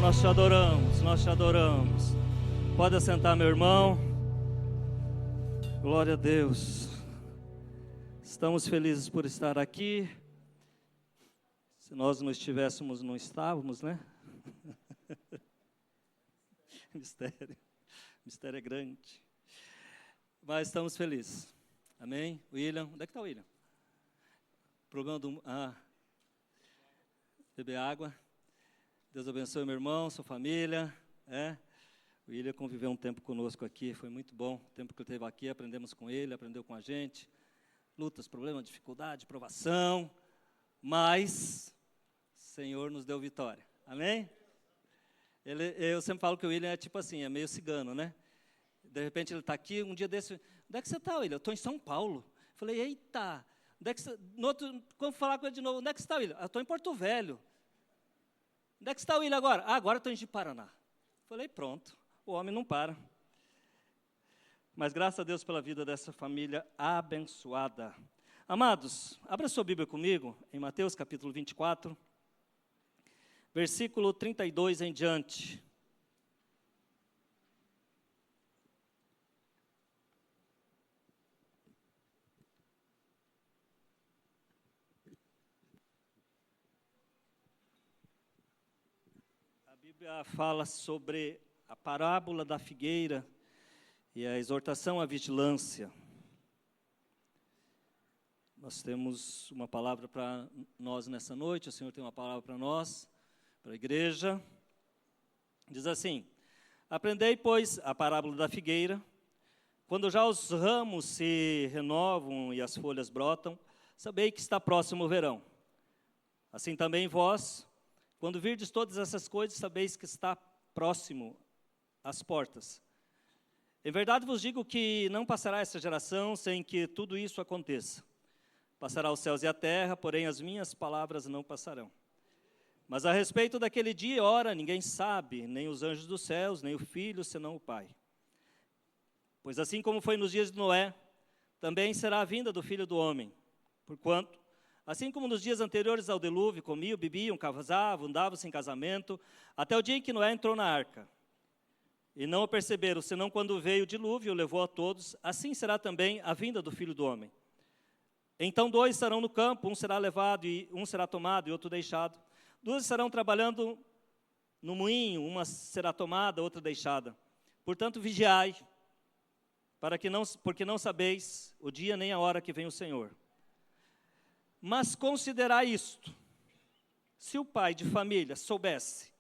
Nós te adoramos, nós te adoramos. Pode assentar, meu irmão. Glória a Deus. Estamos felizes por estar aqui. Se nós não estivéssemos, não estávamos, né? Mistério é grande. Mas estamos felizes. Amém? William, onde é que está o William? Problema do... beber água. Deus abençoe meu irmão, sua família. O William conviveu um tempo conosco aqui, foi muito bom. O tempo que ele esteve aqui, aprendemos com ele, aprendeu com a gente. Lutas, problemas, dificuldade, provação. Mas o Senhor nos deu vitória. Amém? Eu sempre falo que o William é tipo assim, é meio cigano, né? De repente ele está aqui, um dia desse, onde é que você está, William? Eu estou em São Paulo. Falei, eita, onde é que você... Quando falar com ele de novo, onde é que você está, William? Eu estou em Porto Velho. Onde é que está o William agora? Agora estou em Paraná. Falei, pronto, o homem não para. Mas graças a Deus pela vida dessa família abençoada. Amados, abra sua Bíblia comigo, em Mateus capítulo 24, versículo 32 em diante. A Bíblia fala sobre a parábola da figueira e a exortação à vigilância. Nós temos uma palavra para nós nessa noite, o Senhor tem uma palavra para nós, para a igreja. Diz assim: aprendei, pois, a parábola da figueira. Quando já os ramos se renovam e as folhas brotam, sabei que está próximo o verão. Assim também vós, quando virdes todas essas coisas, sabeis que está próximo às portas. Em verdade vos digo que não passará essa geração sem que tudo isso aconteça. Passará os céus e a terra, porém as minhas palavras não passarão. Mas a respeito daquele dia e hora, ninguém sabe, nem os anjos dos céus, nem o Filho, senão o Pai. Pois assim como foi nos dias de Noé, também será a vinda do Filho do Homem. Porquanto, assim como nos dias anteriores ao dilúvio, comiam, bebiam, casavam, andavam-se em casamento, até o dia em que Noé entrou na arca. E não o perceberam, senão quando veio o dilúvio, o levou a todos, assim será também a vinda do Filho do Homem. Então 2 estarão no campo, um será levado, e um será tomado, e outro deixado. 2 estarão trabalhando no moinho, uma será tomada, outra deixada. Portanto, vigiai, porque não sabeis o dia nem a hora que vem o Senhor. Mas considerai isto: se o pai de família soubesse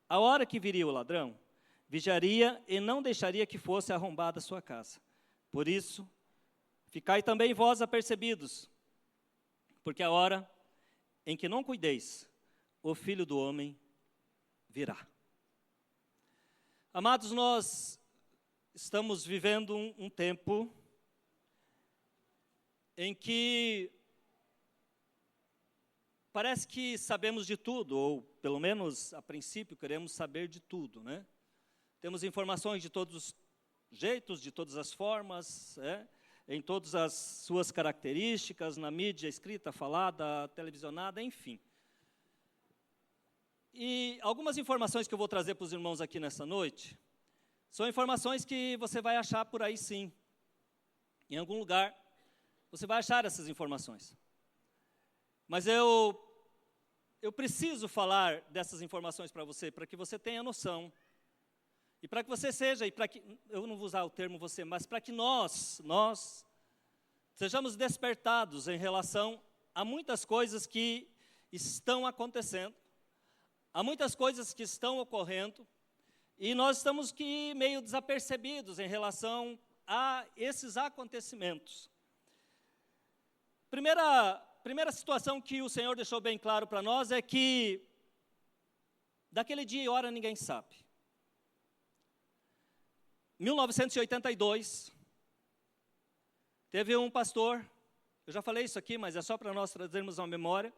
a hora que viria o ladrão, vigiaria e não deixaria que fosse arrombada a sua casa. Por isso, ficai também vós apercebidos, porque a hora em que não cuideis, o Filho do Homem virá. Amados, nós estamos vivendo um tempo em que parece que sabemos de tudo, ou pelo menos a princípio queremos saber de tudo, né? Temos informações de todos os jeitos, de todas as formas, em todas as suas características, na mídia escrita, falada, televisionada, enfim. E algumas informações que eu vou trazer para os irmãos aqui nessa noite, são informações que você vai achar por aí sim. Em algum lugar, você vai achar essas informações. Mas eu preciso falar dessas informações para você, para que você tenha noção. E para que você seja, e para que, eu não vou usar o termo você, mas para que nós sejamos despertados em relação a muitas coisas que estão acontecendo, há muitas coisas que estão ocorrendo, e nós estamos aqui meio desapercebidos em relação a esses acontecimentos. Primeira situação que o Senhor deixou bem claro para nós é que daquele dia e hora ninguém sabe. 1982, teve um pastor, eu já falei isso aqui, mas é só para nós trazermos uma memória.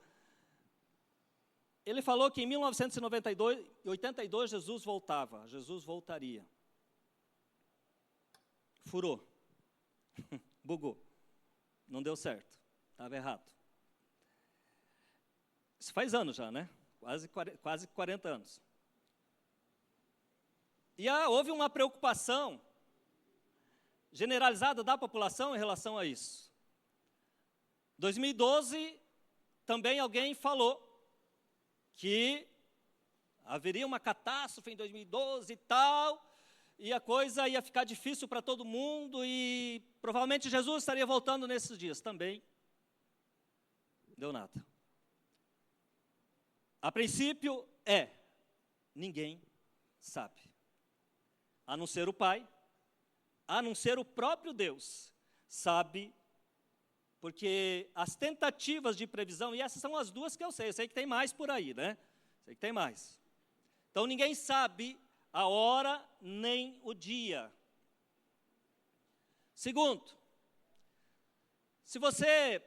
Ele falou que em 1982 Jesus voltaria. Furou, bugou, não deu certo, estava errado. Isso faz anos já, né? Quase 40 anos. E houve uma preocupação generalizada da população em relação a isso. 2012, também alguém falou que haveria uma catástrofe em 2012 e tal, e a coisa ia ficar difícil para todo mundo, e provavelmente Jesus estaria voltando nesses dias. Também deu nada. A princípio ninguém sabe, a não ser o Pai, a não ser o próprio Deus, sabe, porque as tentativas de previsão, e essas são as duas que eu sei que tem mais por aí, né? Sei que tem mais. Então ninguém sabe a hora nem o dia. Segundo, se você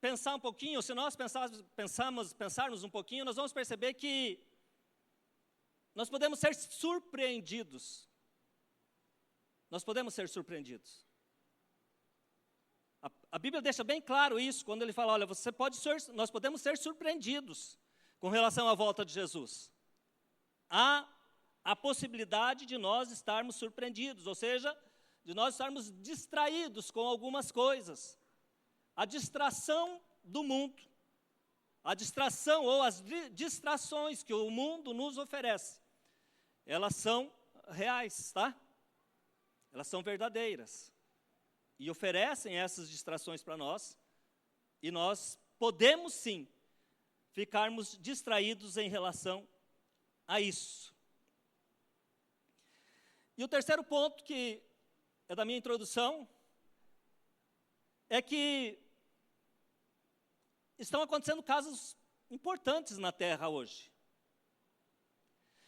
pensar um pouquinho, se nós pensarmos um pouquinho, nós vamos perceber que nós podemos ser surpreendidos. Nós podemos ser surpreendidos. A Bíblia deixa bem claro isso, quando ele fala, olha, nós podemos ser surpreendidos com relação à volta de Jesus. Há a possibilidade de nós estarmos surpreendidos, ou seja, de nós estarmos distraídos com algumas coisas. A distração do mundo, a distração ou as distrações que o mundo nos oferece, elas são reais, tá? Elas são verdadeiras. E oferecem essas distrações para nós, e nós podemos sim ficarmos distraídos em relação a isso. E o terceiro ponto, que é da minha introdução, é que estão acontecendo casos importantes na Terra hoje.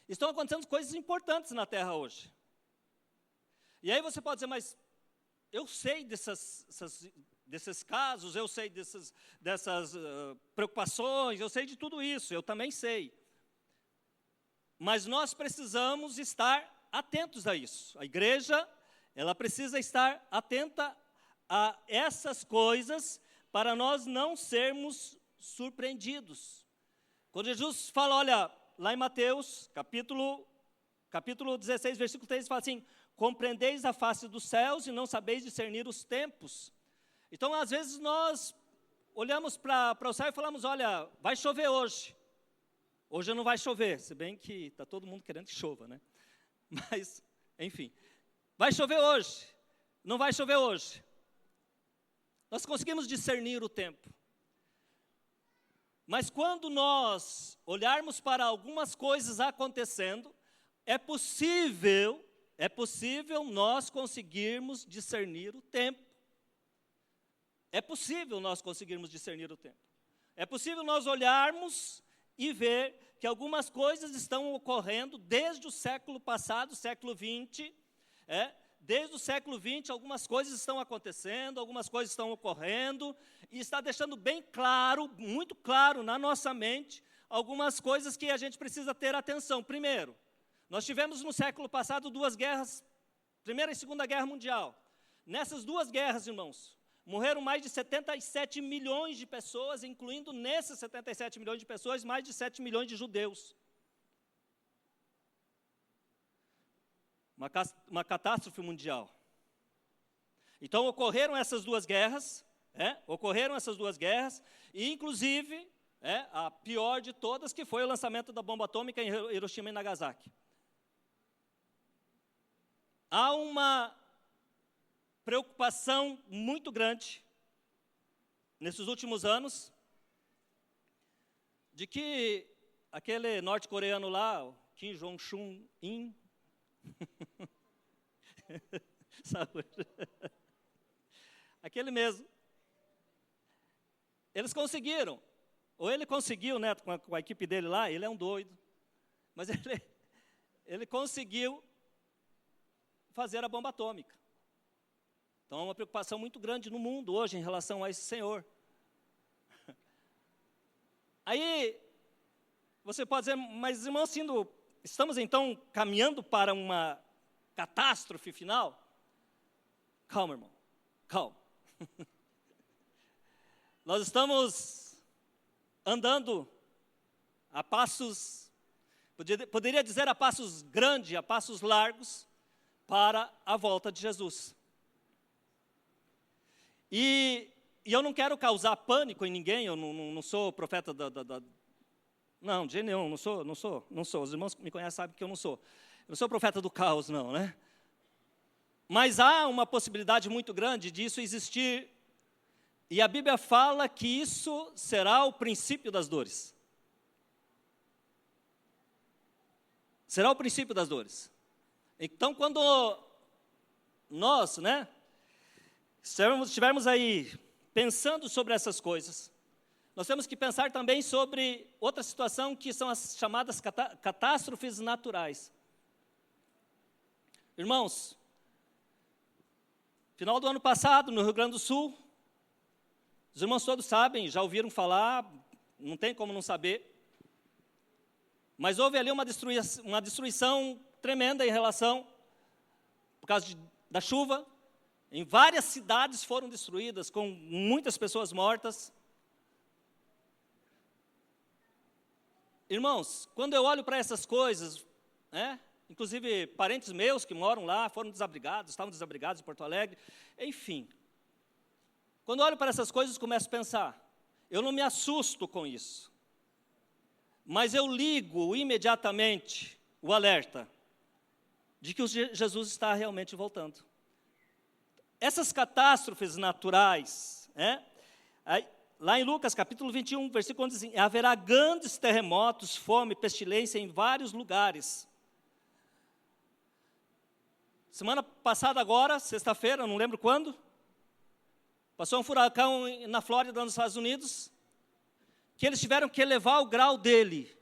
Estão acontecendo coisas importantes na Terra hoje. E aí você pode dizer, mas eu sei desses casos, eu sei dessas preocupações, eu sei de tudo isso, eu também sei. Mas nós precisamos estar atentos a isso. A igreja, ela precisa estar atenta a essas coisas para nós não sermos surpreendidos. Quando Jesus fala, olha, lá em Mateus, capítulo 16, versículo 3, fala assim, compreendeis a face dos céus e não sabeis discernir os tempos. Então, às vezes, nós olhamos para o céu e falamos, olha, vai chover hoje. Hoje não vai chover, se bem que está todo mundo querendo que chova, né? Mas, enfim, vai chover hoje, não vai chover hoje. Nós conseguimos discernir o tempo. Mas quando nós olharmos para algumas coisas acontecendo, é possível nós conseguirmos discernir o tempo. É possível nós conseguirmos discernir o tempo. É possível nós olharmos e ver que algumas coisas estão ocorrendo desde o século passado, século XX, desde o século XX algumas coisas estão acontecendo, algumas coisas estão ocorrendo, e está deixando bem claro, muito claro na nossa mente, algumas coisas que a gente precisa ter atenção. Primeiro, nós tivemos no século passado duas guerras, Primeira e Segunda Guerra Mundial. Nessas duas guerras, irmãos, morreram mais de 77 milhões de pessoas, incluindo nesses 77 milhões de pessoas, mais de 7 milhões de judeus. Uma catástrofe mundial. Então, ocorreram essas duas guerras, e inclusive, a pior de todas, que foi o lançamento da bomba atômica em Hiroshima e Nagasaki. Há uma preocupação muito grande, nesses últimos anos, de que aquele norte-coreano lá, o Kim Jong-un, aquele mesmo, eles conseguiram, ou ele conseguiu, né, com a equipe dele lá, ele é um doido, mas ele conseguiu fazer a bomba atômica. Então, é uma preocupação muito grande no mundo hoje em relação a esse senhor. Aí, você pode dizer, mas irmão, estamos então caminhando para uma catástrofe final? Calma, irmão, calma. Nós estamos andando a passos Poderia dizer a passos grandes, a passos largos, para a volta de Jesus. E eu não quero causar pânico em ninguém, eu não sou profeta não, de jeito nenhum, não sou. Os irmãos que me conhecem sabem que eu não sou. Eu não sou profeta do caos, não, né? Mas há uma possibilidade muito grande disso existir, e a Bíblia fala que isso será o princípio das dores. Será o princípio das dores. Então, quando nós, né, estivermos aí pensando sobre essas coisas, nós temos que pensar também sobre outra situação que são as chamadas catástrofes naturais. Irmãos, final do ano passado, no Rio Grande do Sul, os irmãos todos sabem, já ouviram falar, não tem como não saber, mas houve ali uma destruição tremenda em relação, por causa da chuva, em várias cidades foram destruídas, com muitas pessoas mortas. Irmãos, quando eu olho para essas coisas, né, inclusive parentes meus que moram lá, foram desabrigados, estavam desabrigados em Porto Alegre, enfim. Quando eu olho para essas coisas, começo a pensar, eu não me assusto com isso, mas eu ligo imediatamente o alerta de que Jesus está realmente voltando. Essas catástrofes naturais, né, lá em Lucas capítulo 21, versículo 11, diz assim, haverá grandes terremotos, fome, pestilência em vários lugares. Semana passada agora, sexta-feira, não lembro quando, passou um furacão na Flórida, nos Estados Unidos, que eles tiveram que elevar o grau dele,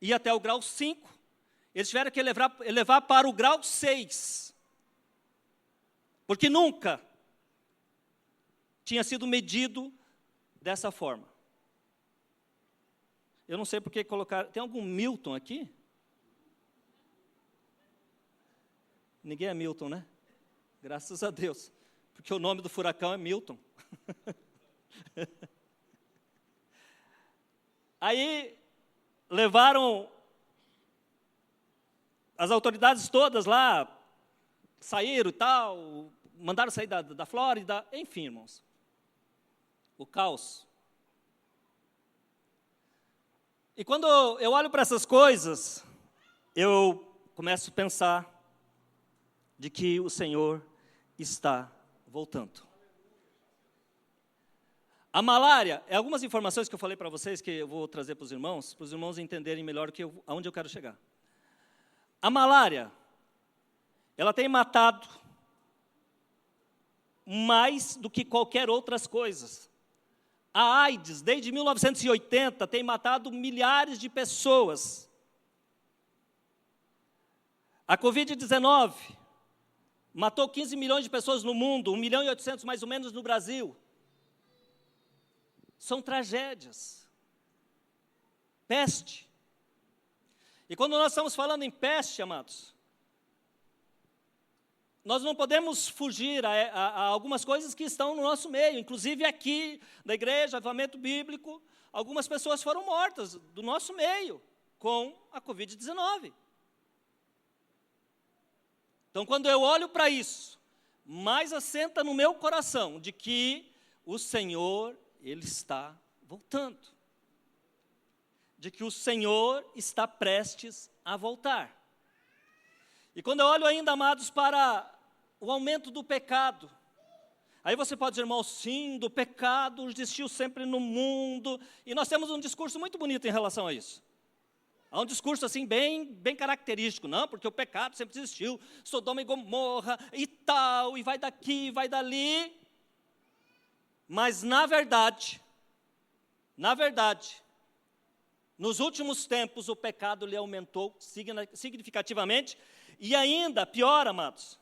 e até o grau 5, eles tiveram que elevar para o grau 6, porque nunca tinha sido medido dessa forma. Eu não sei por que colocar, tem algum Milton aqui? Ninguém é Milton, né? Graças a Deus, porque o nome do furacão é Milton. Aí levaram as autoridades todas lá, saíram e tal, mandaram sair da Flórida, enfim, irmãos. O caos. E quando eu olho para essas coisas, eu começo a pensar de que o Senhor está voltando. A malária, algumas informações que eu falei para vocês, que eu vou trazer para os irmãos entenderem melhor aonde eu quero chegar. A malária, ela tem matado mais do que qualquer outras coisas. A AIDS, desde 1980, tem matado milhares de pessoas. A Covid-19 matou 15 milhões de pessoas no mundo, 1,8 milhão mais ou menos no Brasil. São tragédias. Peste. E quando nós estamos falando em peste, amados, nós não podemos fugir a algumas coisas que estão no nosso meio. Inclusive aqui, na igreja, Avivamento Bíblico, algumas pessoas foram mortas do nosso meio com a Covid-19. Então, quando eu olho para isso, mais assenta no meu coração de que o Senhor, Ele está voltando. De que o Senhor está prestes a voltar. E quando eu olho ainda, amados, para o aumento do pecado, aí você pode dizer, irmão, sim, do pecado existiu sempre no mundo, e nós temos um discurso muito bonito em relação a isso. Há um discurso assim bem característico, não, porque o pecado sempre existiu, Sodoma e Gomorra e tal, e vai daqui, vai dali. Mas na verdade, nos últimos tempos o pecado lhe aumentou significativamente, e ainda pior, amados,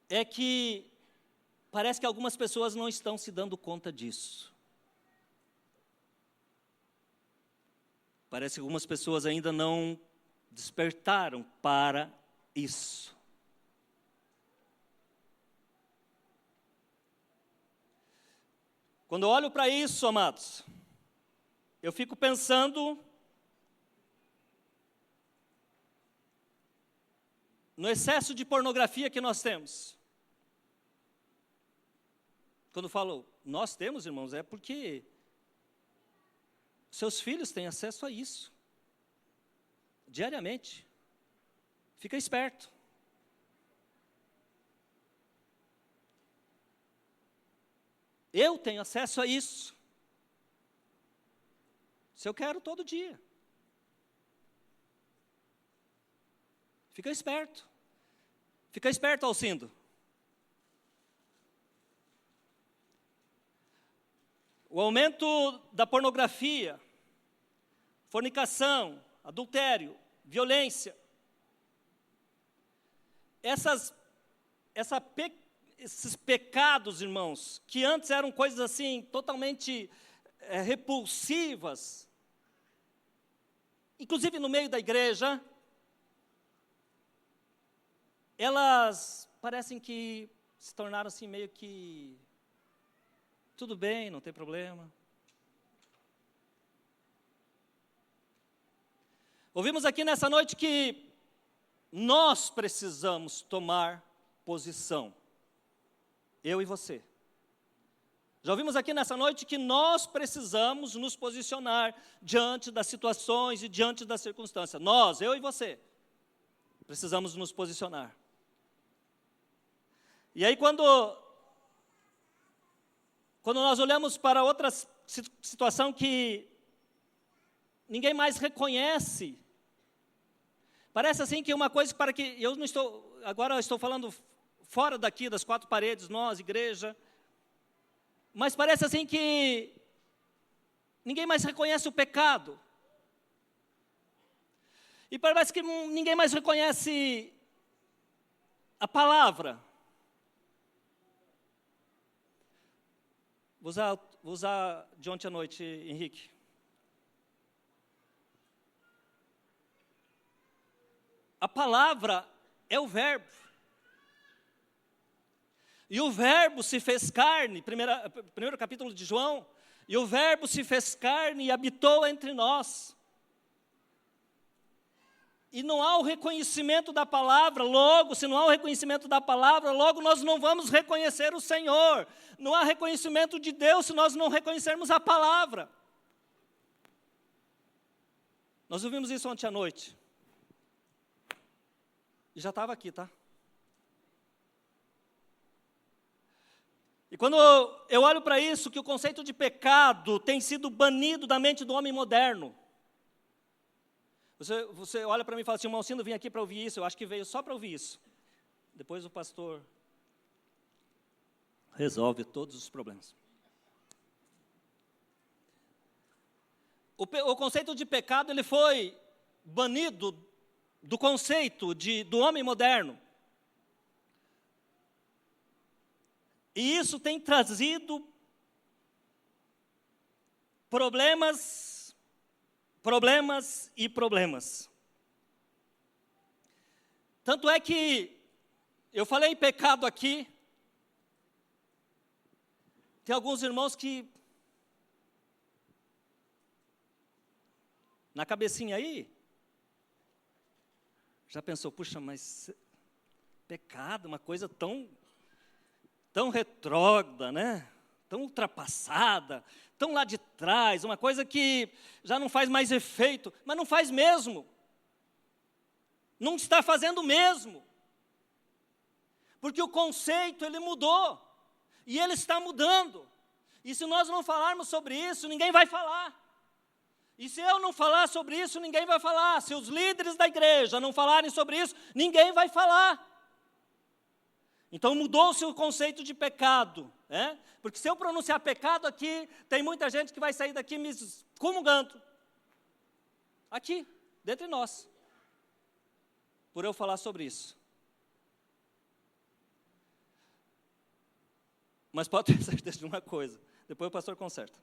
é que parece que algumas pessoas não estão se dando conta disso. Parece que algumas pessoas ainda não despertaram para isso. Quando eu olho para isso, amados, eu fico pensando no excesso de pornografia que nós temos. Quando falo nós temos, irmãos, é porque seus filhos têm acesso a isso diariamente. Fica esperto. Eu tenho acesso a isso. Se eu quero, todo dia. Fica esperto. Fica esperto, Alcindo. O aumento da pornografia, fornicação, adultério, violência. Esses pecados, irmãos, que antes eram coisas assim, totalmente repulsivas, inclusive no meio da igreja, elas parecem que se tornaram assim meio que tudo bem, não tem problema. Ouvimos aqui nessa noite que nós precisamos tomar posição. Eu e você. Já ouvimos aqui nessa noite que nós precisamos nos posicionar diante das situações e diante das circunstâncias. Nós, eu e você, precisamos nos posicionar. E aí quando nós olhamos para outra situação que ninguém mais reconhece, parece assim que uma coisa para que eu não estou, agora eu estou falando fora daqui das quatro paredes, nós, igreja, mas parece assim que ninguém mais reconhece o pecado. E parece que ninguém mais reconhece a palavra. Vou usar de ontem à noite, Henrique. A palavra é o verbo. E o verbo se fez carne, primeiro capítulo de João, e o verbo se fez carne e habitou entre nós. E não há o reconhecimento da palavra, logo, se não há o reconhecimento da palavra, logo nós não vamos reconhecer o Senhor. Não há reconhecimento de Deus se nós não reconhecermos a palavra. Nós ouvimos isso ontem à noite. E já estava aqui, tá? E quando eu olho para isso, que o conceito de pecado tem sido banido da mente do homem moderno. Você olha para mim e fala assim, irmão Alcindo, vim aqui para ouvir isso, eu acho que veio só para ouvir isso. Depois o pastor resolve todos os problemas. O conceito de pecado, ele foi banido do conceito do homem moderno. E isso tem trazido problemas e problemas. Tanto é que eu falei pecado aqui, tem alguns irmãos que, na cabecinha aí, já pensou, puxa, mas pecado, uma coisa tão retrógrada, né? Tão ultrapassada, tão lá de trás, uma coisa que já não faz mais efeito, mas não faz mesmo. Não está fazendo mesmo. Porque o conceito, ele mudou, e ele está mudando. E se nós não falarmos sobre isso, ninguém vai falar. E se eu não falar sobre isso, ninguém vai falar. Se os líderes da igreja não falarem sobre isso, ninguém vai falar. Então mudou-se o conceito de pecado, né? Porque se eu pronunciar pecado aqui, tem muita gente que vai sair daqui me excomungando. Aqui, dentre nós. Por eu falar sobre isso. Mas pode ter certeza de uma coisa, depois o pastor conserta.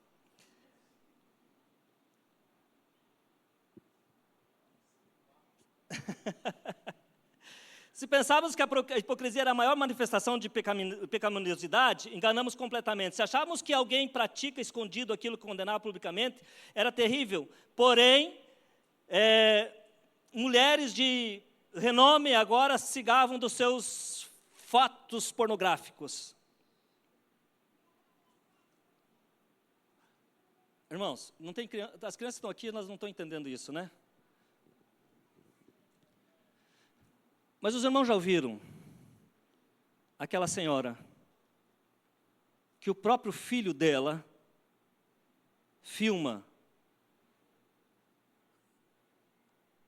Se pensávamos que a hipocrisia era a maior manifestação de pecaminosidade, enganamos completamente. Se achávamos que alguém pratica escondido aquilo que condenava publicamente, era terrível. Porém, mulheres de renome agora se gavam dos seus fatos pornográficos. Irmãos, não tem as crianças estão aqui, elas não estão entendendo isso, né? Mas os irmãos já ouviram aquela senhora que o próprio filho dela filma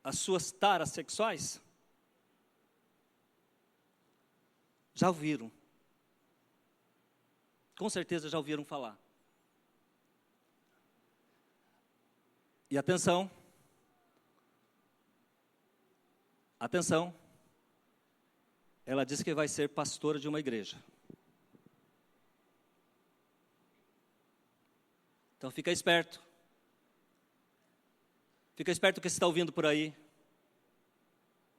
as suas taras sexuais? Já ouviram. Com certeza já ouviram falar. E atenção. Atenção. Ela disse que vai ser pastora de uma igreja. Então fica esperto. Fica esperto do que você está ouvindo por aí.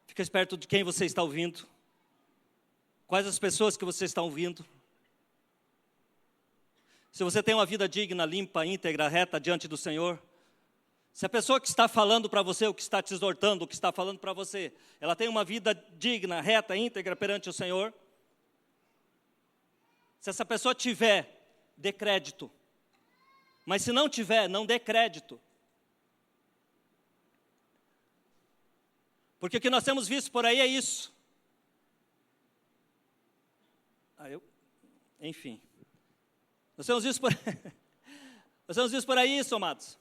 Fica esperto de quem você está ouvindo. Quais as pessoas que você está ouvindo. Se você tem uma vida digna, limpa, íntegra, reta diante do Senhor. Se a pessoa que está falando para você, o que está te exortando, o que está falando para você, ela tem uma vida digna, reta, íntegra perante o Senhor. Se essa pessoa tiver, dê crédito. Mas se não tiver, não dê crédito. Porque o que nós temos visto por aí é isso. Enfim. Nós temos visto por aí isso, amados.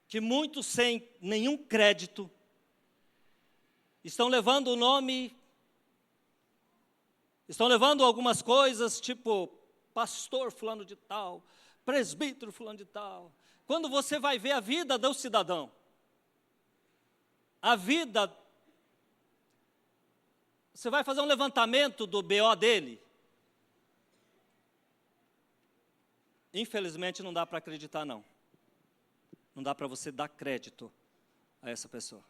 Que muitos sem nenhum crédito estão levando o nome, estão levando algumas coisas tipo pastor fulano de tal, presbítero fulano de tal. Quando você vai ver a vida do cidadão, a vida, você vai fazer um levantamento do BO dele. Infelizmente não dá para acreditar não. Não dá para você dar crédito a essa pessoa.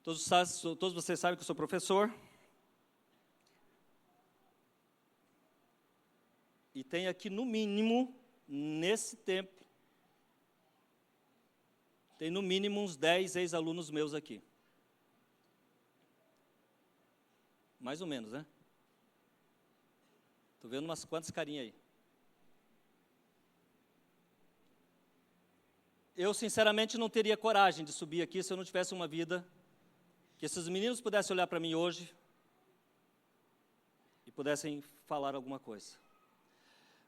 Todos vocês sabem que eu sou professor. E tem aqui, no mínimo, nesse tempo, tem no mínimo uns 10 ex-alunos meus aqui. Mais ou menos, né? Estou vendo umas quantas carinhas aí. Eu, sinceramente, não teria coragem de subir aqui se eu não tivesse uma vida que esses meninos pudessem olhar para mim hoje e pudessem falar alguma coisa.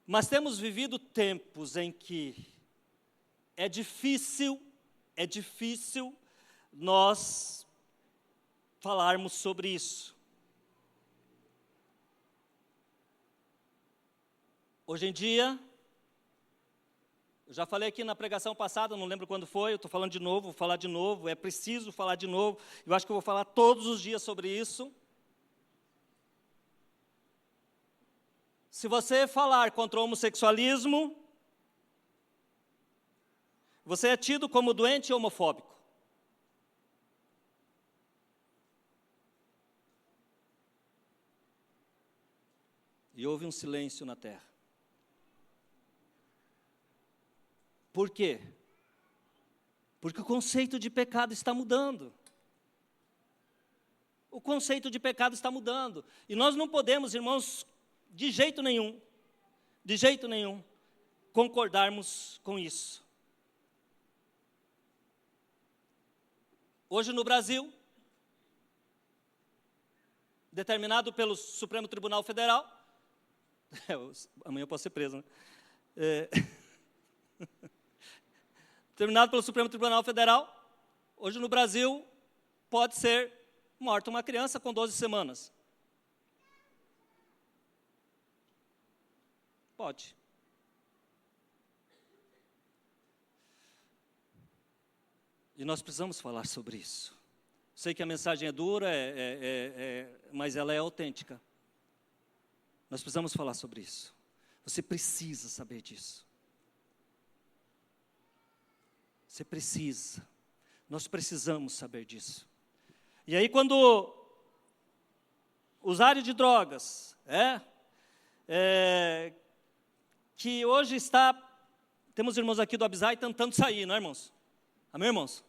Mas temos vivido tempos em que é difícil nós falarmos sobre isso. Hoje em dia, eu já falei aqui na pregação passada, não lembro quando foi, eu estou falando de novo, vou falar de novo, é preciso falar de novo, eu acho que eu vou falar todos os dias sobre isso. Se você falar contra o homossexualismo, você é tido como doente e homofóbico. E houve um silêncio na terra. Por quê? Porque o conceito de pecado está mudando. O conceito de pecado está mudando. E nós não podemos, irmãos, de jeito nenhum, concordarmos com isso. Hoje no Brasil, determinado pelo Supremo Tribunal Federal, amanhã eu posso ser preso, né? Determinado pelo Supremo Tribunal Federal, hoje no Brasil, pode ser morta uma criança com 12 semanas. Pode. E nós precisamos falar sobre isso. Sei que a mensagem é dura, mas ela é autêntica. Nós precisamos falar sobre isso. Você precisa saber disso. Você precisa. Nós precisamos saber disso. E aí quando usuário de drogas, que hoje temos irmãos aqui do Abisai tentando sair, não é, irmãos? Amém, irmãos?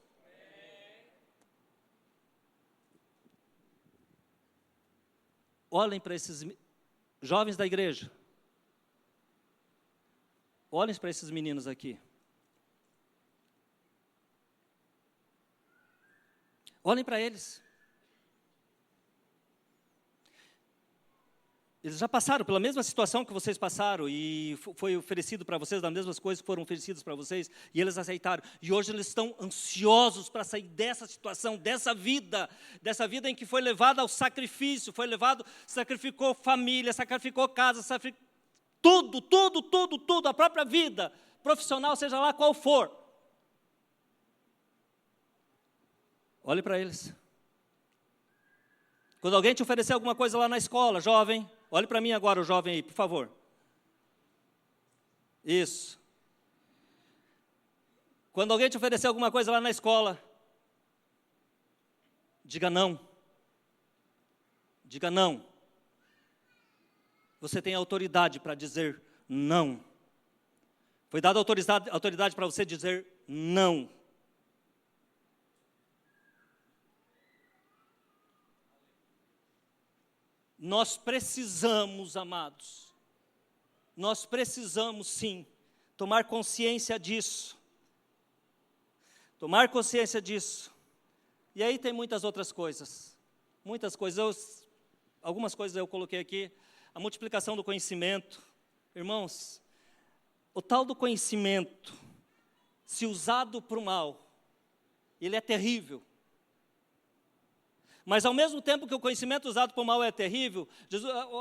Olhem para esses jovens da igreja. Olhem para esses meninos aqui. Olhem para eles. Eles já passaram pela mesma situação que vocês passaram e foi oferecido para vocês as mesmas coisas que foram oferecidas para vocês e eles aceitaram. E hoje eles estão ansiosos para sair dessa situação, dessa vida em que foi levado ao sacrifício, sacrificou família, sacrificou casa, tudo, a própria vida profissional, seja lá qual for. Olhe para eles. Quando alguém te oferecer alguma coisa lá na escola, jovem, olhe para mim agora, o jovem aí, por favor. Isso. Quando alguém te oferecer alguma coisa lá na escola, diga não. Diga não. Você tem autoridade para dizer não. Foi dada autoridade para você dizer não. Nós precisamos, amados, nós precisamos sim, tomar consciência disso. Tomar consciência disso. E aí tem muitas outras coisas. Algumas coisas eu coloquei aqui. A multiplicação do conhecimento. Irmãos, o tal do conhecimento, se usado para o mal, ele é terrível. Mas ao mesmo tempo que o conhecimento usado para o mal é terrível,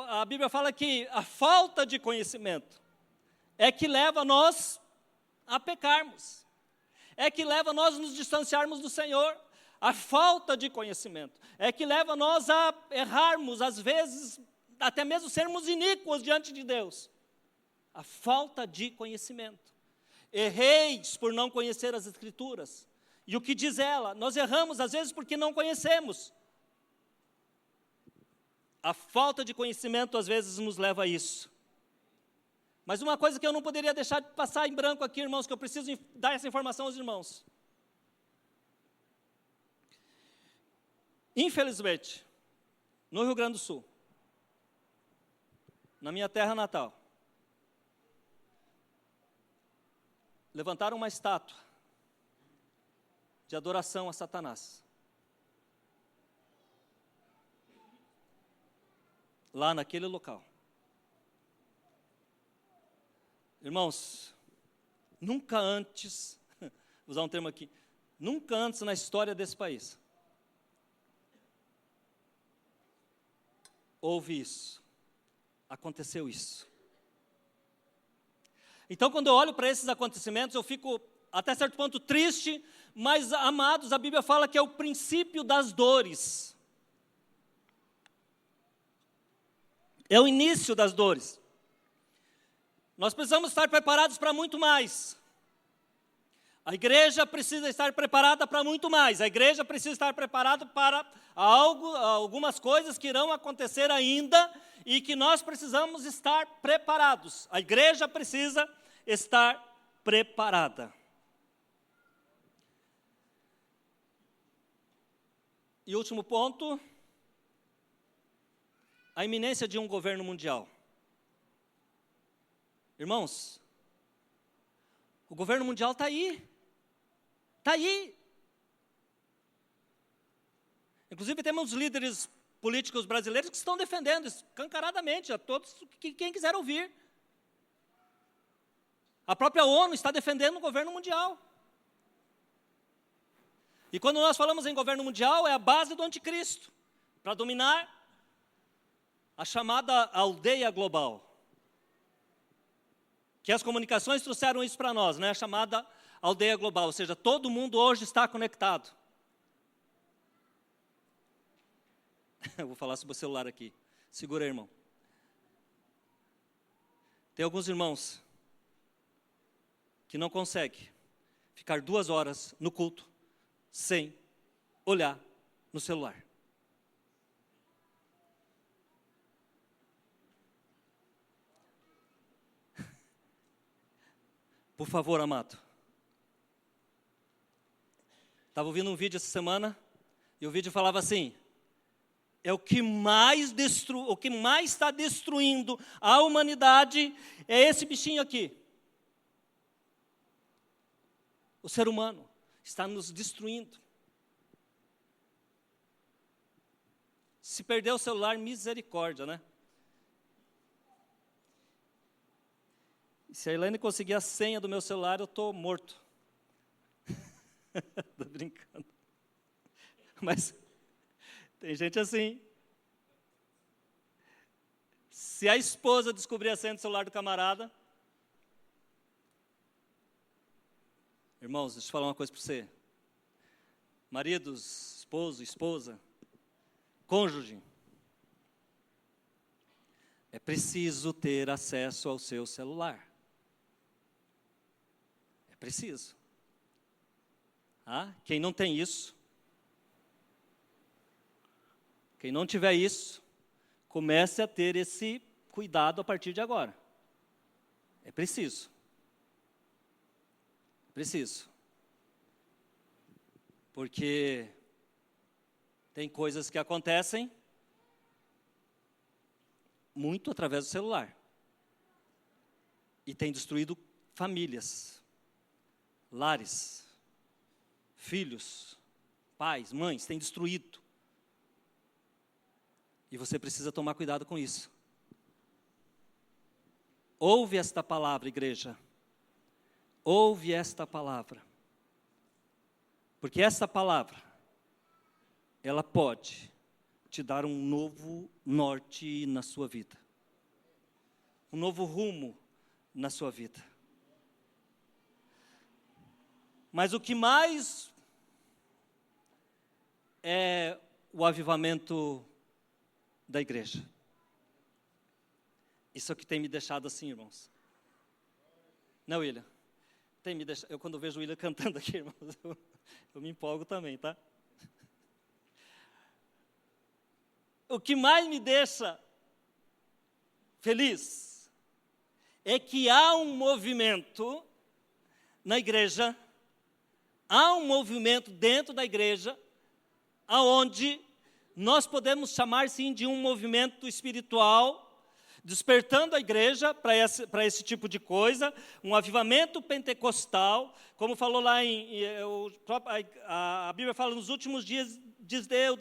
a Bíblia fala que a falta de conhecimento é que leva nós a pecarmos. É que leva nós a nos distanciarmos do Senhor. A falta de conhecimento é que leva nós a errarmos, às vezes, até mesmo sermos iníquos diante de Deus. A falta de conhecimento. Erreis por não conhecer as Escrituras. E o que diz ela? Nós erramos às vezes porque não conhecemos. A falta de conhecimento às vezes nos leva a isso. Mas uma coisa que eu não poderia deixar de passar em branco aqui, irmãos, que eu preciso dar essa informação aos irmãos. Infelizmente, no Rio Grande do Sul, na minha terra natal, levantaram uma estátua de adoração a Satanás. Lá naquele local. Irmãos, nunca antes, vou usar um termo aqui, nunca antes na história desse país, houve isso, aconteceu isso. Então, quando eu olho para esses acontecimentos, eu fico até certo ponto triste, mas, amados, a Bíblia fala que é o princípio das dores. É o início das dores. Nós precisamos estar preparados para muito mais. A igreja precisa estar preparada para muito mais. A igreja precisa estar preparada para algumas coisas que irão acontecer ainda e que nós precisamos estar preparados. A igreja precisa estar preparada. E último ponto, a iminência de um governo mundial. Irmãos, o governo mundial está aí. Está aí. Inclusive temos líderes políticos brasileiros que estão defendendo escancaradamente a todos, quem quiser ouvir. A própria ONU está defendendo o governo mundial. E quando nós falamos em governo mundial, é a base do anticristo, para dominar a chamada aldeia global. Que as comunicações trouxeram isso para nós, né? A chamada aldeia global, ou seja, todo mundo hoje está conectado. Eu vou falar sobre o celular aqui. Segura aí, irmão. Tem alguns irmãos que não conseguem ficar 2 horas no culto sem olhar no celular. Por favor, amado. Estava ouvindo um vídeo essa semana, e o vídeo falava assim: o que mais está destruindo a humanidade é esse bichinho aqui. O ser humano está nos destruindo. Se perder o celular, misericórdia, né? Se a Elaine conseguir a senha do meu celular, eu estou morto. Estou brincando. Mas tem gente assim. Se a esposa descobrir a senha do celular do camarada... Irmãos, deixa eu falar uma coisa para você. Maridos, esposo, esposa, cônjuge. É preciso ter acesso ao seu celular. É preciso. Quem não tem isso, quem não tiver isso, comece a ter esse cuidado a partir de agora. É preciso. Preciso. Porque tem coisas que acontecem muito através do celular. E tem destruído famílias, lares, filhos, pais, mães, tem destruído. E você precisa tomar cuidado com isso. Ouve esta palavra, igreja. Ouve esta palavra. Porque essa palavra, ela pode te dar um novo norte na sua vida. Um novo rumo na sua vida. Mas o que mais é o avivamento da igreja? Isso é o que tem me deixado assim, irmãos. Não, William? Tem me deixado, eu quando vejo o William cantando aqui, irmãos, eu me empolgo também, tá? O que mais me deixa feliz é que há um movimento na igreja, há um movimento dentro da igreja, aonde nós podemos chamar, sim, de um movimento espiritual, despertando a igreja para esse tipo de coisa, um avivamento pentecostal, como falou lá a Bíblia fala, nos últimos dias, diz Deus,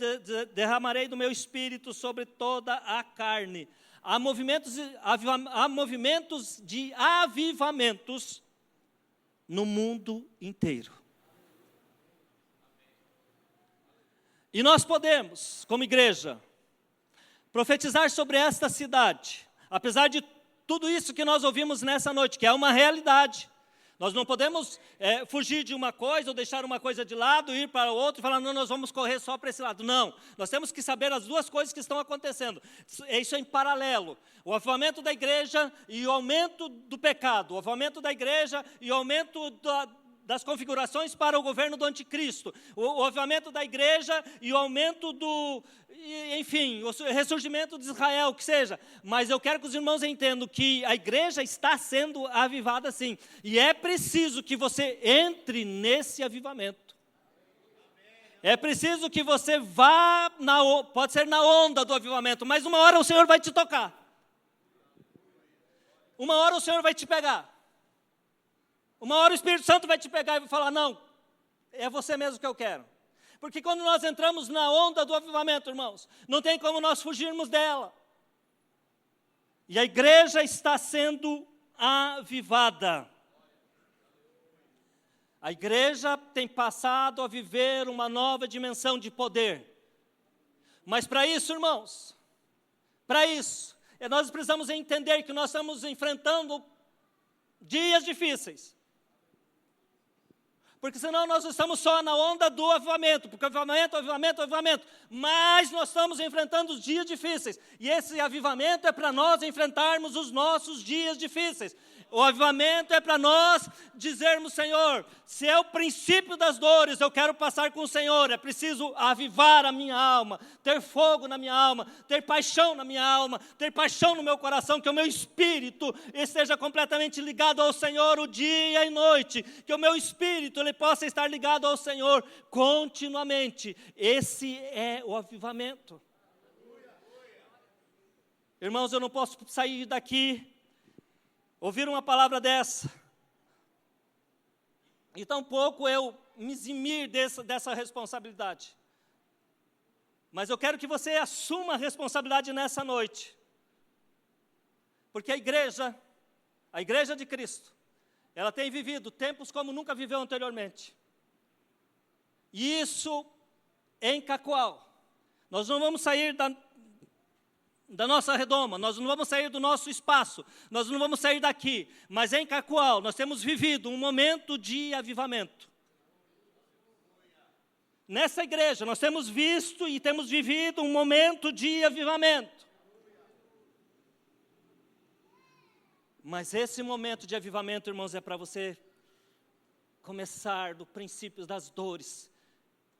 derramarei do meu espírito sobre toda a carne. Há movimentos de avivamentos no mundo inteiro. E nós podemos, como igreja, profetizar sobre esta cidade, apesar de tudo isso que nós ouvimos nessa noite, que é uma realidade. Nós não podemos fugir de uma coisa ou deixar uma coisa de lado, ir para outra e falar, não, nós vamos correr só para esse lado. Não, nós temos que saber as duas coisas que estão acontecendo. Isso é em paralelo. O avivamento da igreja e o aumento do pecado. O avivamento da igreja e o aumento das configurações para o governo do anticristo, o avivamento da igreja e o aumento enfim, o ressurgimento de Israel, o que seja. Mas eu quero que os irmãos entendam que a igreja está sendo avivada sim, e é preciso que você entre nesse avivamento. É preciso que você vá, pode ser na onda do avivamento, mas uma hora o Senhor vai te tocar. Uma hora o Senhor vai te pegar. Uma hora o Espírito Santo vai te pegar e vai falar, não, é você mesmo que eu quero. Porque quando nós entramos na onda do avivamento, irmãos, não tem como nós fugirmos dela. E a igreja está sendo avivada. A igreja tem passado a viver uma nova dimensão de poder. Mas para isso, irmãos, nós precisamos entender que nós estamos enfrentando dias difíceis. porque senão nós estamos só na onda do avivamento, porque avivamento, avivamento, avivamento, mas nós estamos enfrentando os dias difíceis, e esse avivamento é para nós enfrentarmos os nossos dias difíceis. O avivamento é para nós dizermos: Senhor, se é o princípio das dores, eu quero passar com o Senhor, é preciso avivar a minha alma, ter fogo na minha alma, ter paixão na minha alma, ter paixão no meu coração, que o meu espírito esteja completamente ligado ao Senhor o dia e noite, que o meu espírito ele possa estar ligado ao Senhor continuamente. Esse é o avivamento. Irmãos, eu não posso sair daqui, ouvir uma palavra dessa, e tampouco eu me eximir dessa responsabilidade. Mas eu quero que você assuma a responsabilidade nessa noite, porque a igreja de Cristo, ela tem vivido tempos como nunca viveu anteriormente. E isso em Cacoal. Nós não vamos sair da nossa redoma, nós não vamos sair do nosso espaço, nós não vamos sair daqui, mas em Cacoal nós temos vivido um momento de avivamento. Nessa igreja nós temos visto e temos vivido um momento de avivamento. Mas esse momento de avivamento, irmãos, é para você começar do princípio das dores,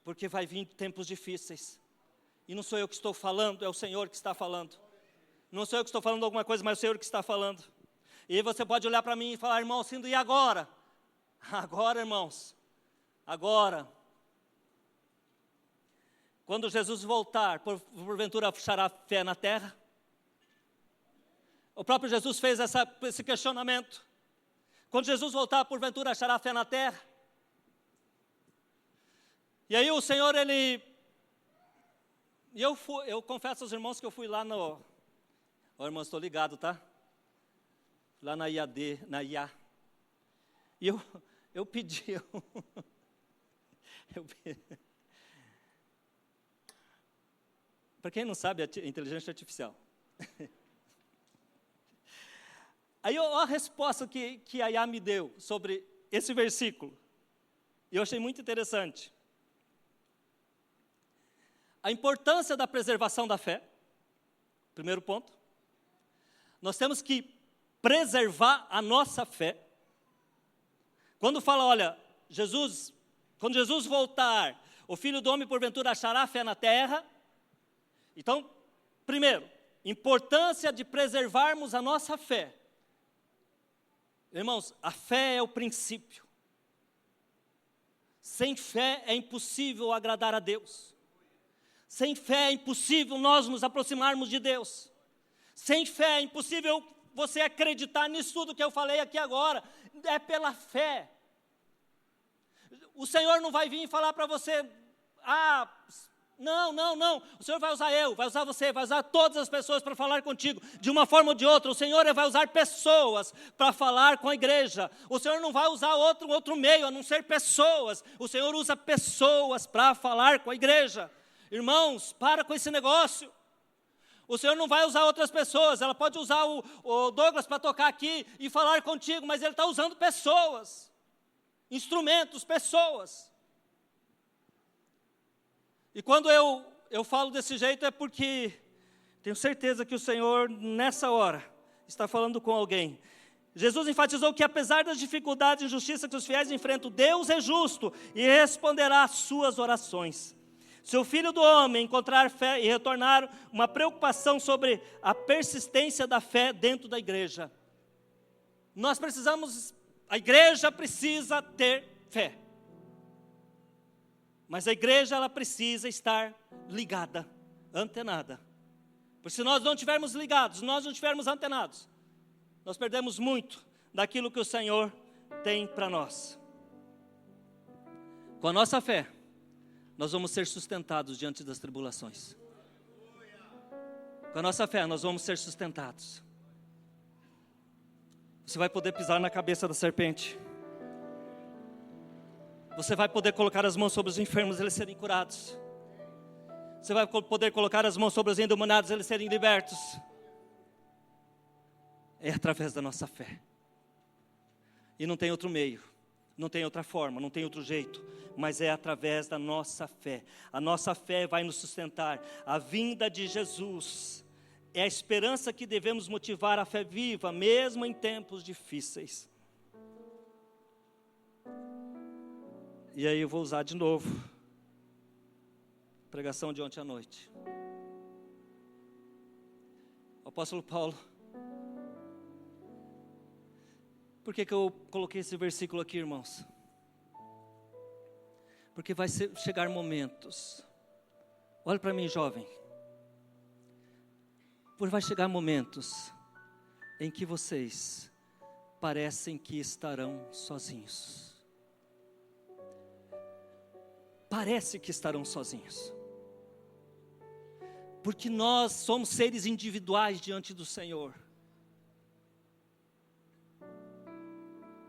porque vai vir tempos difíceis. E não sou eu que estou falando, é o Senhor que está falando. Não sou eu que estou falando alguma coisa, mas é o Senhor que está falando. E você pode olhar para mim e falar: irmão Cindo, e agora? Agora, irmãos, agora. Quando Jesus voltar, porventura achará fé na terra? O próprio Jesus fez esse questionamento. Quando Jesus voltar, porventura achará fé na terra? E aí o Senhor, eu confesso aos irmãos que eu fui lá no... irmãos, estou ligado, tá? Lá na IAD, na IA. E eu pedi... Para quem não sabe, é inteligência artificial. Aí a resposta que a IA me deu sobre esse versículo, eu achei muito interessante. A importância da preservação da fé, primeiro ponto. Nós temos que preservar a nossa fé. Quando fala, olha, quando Jesus voltar, o Filho do Homem porventura achará fé na terra. Então, primeiro, importância de preservarmos a nossa fé. Irmãos, a fé é o princípio. Sem fé é impossível agradar a Deus. Sem fé é impossível nós nos aproximarmos de Deus. Sem fé é impossível você acreditar nisso tudo que eu falei aqui agora. É pela fé. O Senhor não vai vir e falar para você: não. O Senhor vai usar vai usar você, vai usar todas as pessoas para falar contigo, de uma forma ou de outra. O Senhor vai usar pessoas para falar com a igreja. O Senhor não vai usar outro meio, a não ser pessoas. O Senhor usa pessoas para falar com a igreja. Irmãos, para com esse negócio. O Senhor não vai usar outras pessoas. Ela pode usar o Douglas para tocar aqui e falar contigo, mas Ele está usando pessoas, instrumentos, pessoas. E quando eu falo desse jeito é porque tenho certeza que o Senhor, nessa hora, está falando com alguém. Jesus enfatizou que apesar das dificuldades e injustiças que os fiéis enfrentam, Deus é justo e responderá às suas orações. Se o Filho do Homem encontrar fé e retornar, uma preocupação sobre a persistência da fé dentro da igreja. A igreja precisa ter fé. Mas a igreja, ela precisa estar ligada, antenada. Porque se nós não estivermos ligados, se nós não estivermos antenados, nós perdemos muito daquilo que o Senhor tem para nós. Com a nossa fé, nós vamos ser sustentados diante das tribulações. Com a nossa fé, nós vamos ser sustentados. Você vai poder pisar na cabeça da serpente. Você vai poder colocar as mãos sobre os enfermos e eles serem curados. Você vai poder colocar as mãos sobre os endemoniados e eles serem libertos. É através da nossa fé. E não tem outro meio. Não tem outra forma, não tem outro jeito, mas é através da nossa fé. A nossa fé vai nos sustentar. A vinda de Jesus é a esperança que devemos motivar a fé viva, mesmo em tempos difíceis. E aí eu vou usar de novo a pregação de ontem à noite. O apóstolo Paulo. Por que eu coloquei esse versículo aqui, irmãos? Porque vai chegar momentos. Olha para mim, jovem. Vai chegar momentos em que vocês parecem que estarão sozinhos. Parece que estarão sozinhos. Porque nós somos seres individuais diante do Senhor.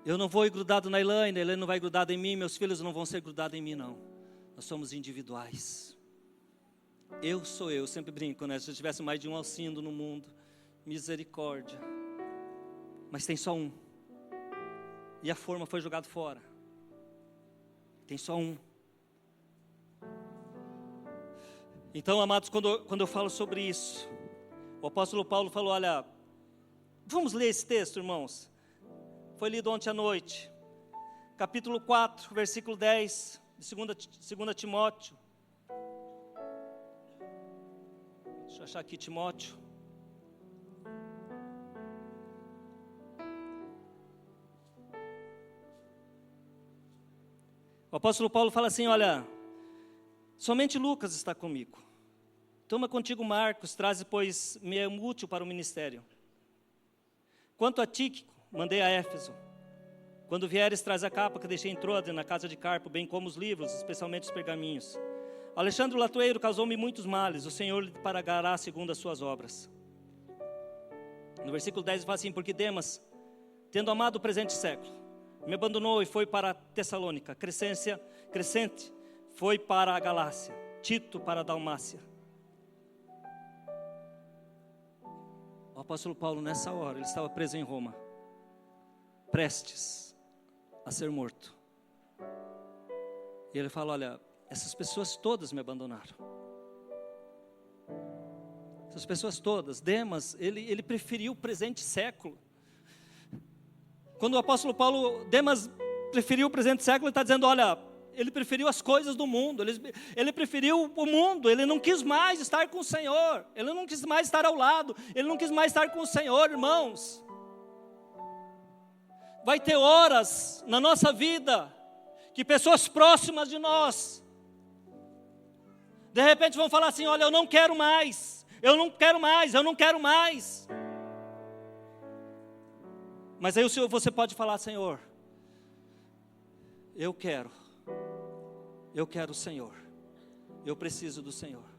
Eu não vou ir grudado na Elaine, a Elaine não vai grudado em mim, meus filhos não vão ser grudados em mim, não. Nós somos individuais. Eu sou eu sempre brinco, né? Se eu tivesse mais de um Alcindo no mundo, misericórdia. Mas tem só um. E a forma foi jogada fora. Tem só um. Então, amados, quando eu falo sobre isso, o apóstolo Paulo falou, olha, vamos ler esse texto, irmãos. Foi lido ontem à noite. Capítulo 4, versículo 10, de 2 Timóteo. Deixa eu achar aqui Timóteo. O apóstolo Paulo fala assim, olha, somente Lucas está comigo. Toma contigo Marcos, traze, pois me é útil para o ministério. Quanto a Tíquico, mandei a Éfeso. Quando vieres, traz a capa que deixei em Troade, na casa de Carpo, bem como os livros, especialmente os pergaminhos. Alexandre o latoeiro causou-me muitos males, o Senhor lhe pagará segundo as suas obras. No versículo 10 fala assim, porque Demas, tendo amado o presente século, me abandonou e foi para Tessalônica. Crescente foi para a Galácia, Tito para a Dalmácia. O apóstolo Paulo, nessa hora, ele estava preso em Roma, prestes a ser morto. E ele fala, olha, essas pessoas todas me abandonaram. Essas pessoas todas, Demas, ele preferiu o presente século. Quando o apóstolo Paulo, Demas preferiu o presente século, ele está dizendo, olha, ele preferiu as coisas do mundo, ele preferiu o mundo, ele não quis mais estar com o Senhor, ele não quis mais estar ao lado, ele não quis mais estar com o Senhor, irmãos. Vai ter horas na nossa vida, que pessoas próximas de nós, de repente vão falar assim, olha, eu não quero mais, eu não quero mais, eu não quero mais. Mas aí você pode falar, Senhor, eu quero o Senhor, eu preciso do Senhor.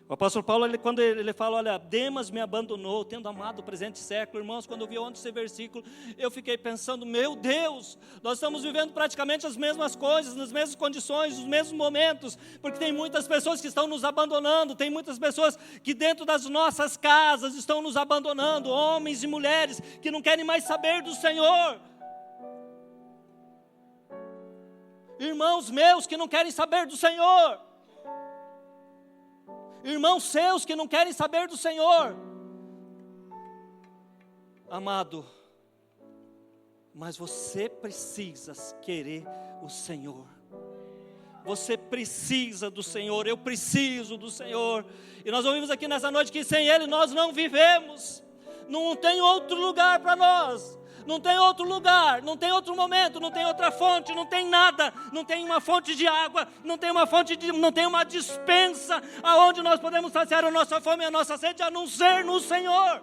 O apóstolo Paulo, quando ele fala, olha, Demas me abandonou, tendo amado o presente século, irmãos, quando eu vi ontem esse versículo, eu fiquei pensando, meu Deus, nós estamos vivendo praticamente as mesmas coisas, nas mesmas condições, nos mesmos momentos, porque tem muitas pessoas que estão nos abandonando, tem muitas pessoas que dentro das nossas casas estão nos abandonando, homens e mulheres que não querem mais saber do Senhor. Irmãos meus que não querem saber do Senhor. Irmãos seus que não querem saber do Senhor. Amado, mas você precisa querer o Senhor. Você precisa do Senhor, eu preciso do Senhor. E nós ouvimos aqui nessa noite que sem Ele nós não vivemos. Não tem outro lugar para nós. Não tem outro lugar, não tem outro momento, não tem outra fonte, não tem nada, não tem uma fonte de água, não tem uma dispensa aonde nós podemos saciar a nossa fome e a nossa sede, a não ser no Senhor.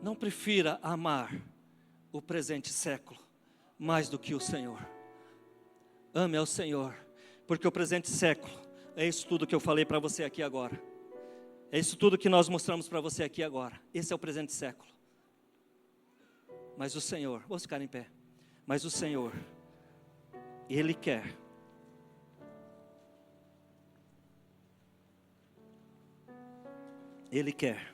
Não prefira amar o presente século mais do que o Senhor. Ame ao Senhor, porque o presente século é isso tudo que eu falei para você aqui agora. É isso tudo que nós mostramos para você aqui agora. Esse é o presente século. Mas o Senhor, vamos ficar em pé. Mas o Senhor, Ele quer. Ele quer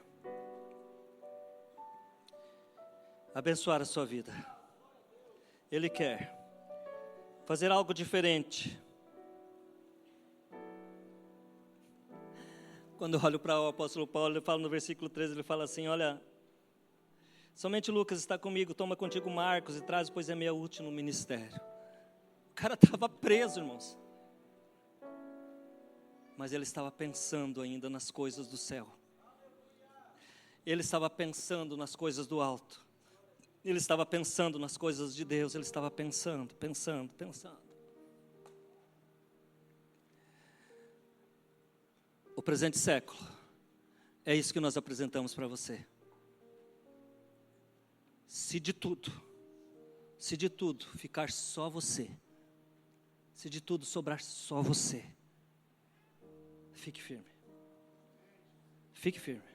abençoar a sua vida. Ele quer fazer algo diferente. Quando eu olho para o apóstolo Paulo, ele fala no versículo 13, ele fala assim, olha, somente Lucas está comigo, toma contigo Marcos e traz, pois é meu último ministério. O cara estava preso, irmãos. Mas ele estava pensando ainda nas coisas do céu. Ele estava pensando nas coisas do alto. Ele estava pensando nas coisas de Deus. Ele estava pensando. O presente século é isso que nós apresentamos para você. Se de tudo ficar só você, se de tudo sobrar só você, fique firme. Fique firme.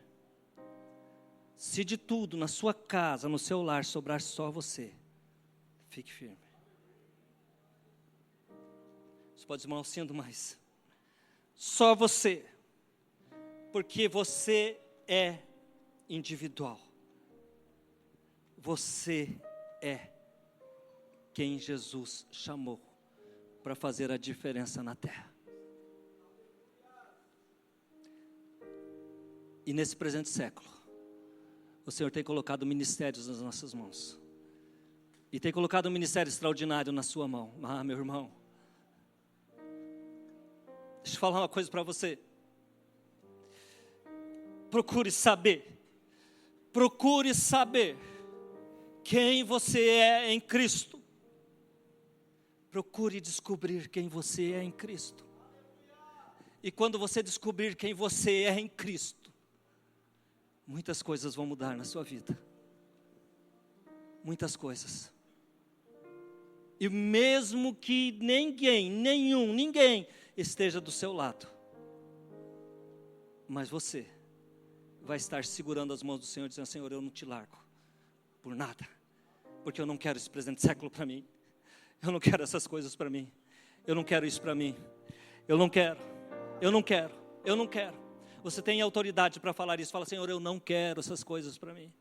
Se de tudo na sua casa, no seu lar, sobrar só você, fique firme. Você pode estar sendo mais. Só você. Porque você é individual. Você é quem Jesus chamou para fazer a diferença na terra. E nesse presente século, o Senhor tem colocado ministérios nas nossas mãos. E tem colocado um ministério extraordinário na sua mão. Ah, meu irmão. Deixa eu falar uma coisa para você. Procure saber quem você é em Cristo. Procure descobrir quem você é em Cristo. E quando você descobrir quem você é em Cristo, muitas coisas vão mudar na sua vida. Muitas coisas. E mesmo que ninguém esteja do seu lado, mas você vai estar segurando as mãos do Senhor, dizendo, Senhor, eu não te largo por nada, porque eu não quero esse presente século para mim, eu não quero essas coisas para mim, eu não quero isso para mim, eu não quero. Você tem autoridade para falar isso, fala, Senhor, eu não quero essas coisas para mim.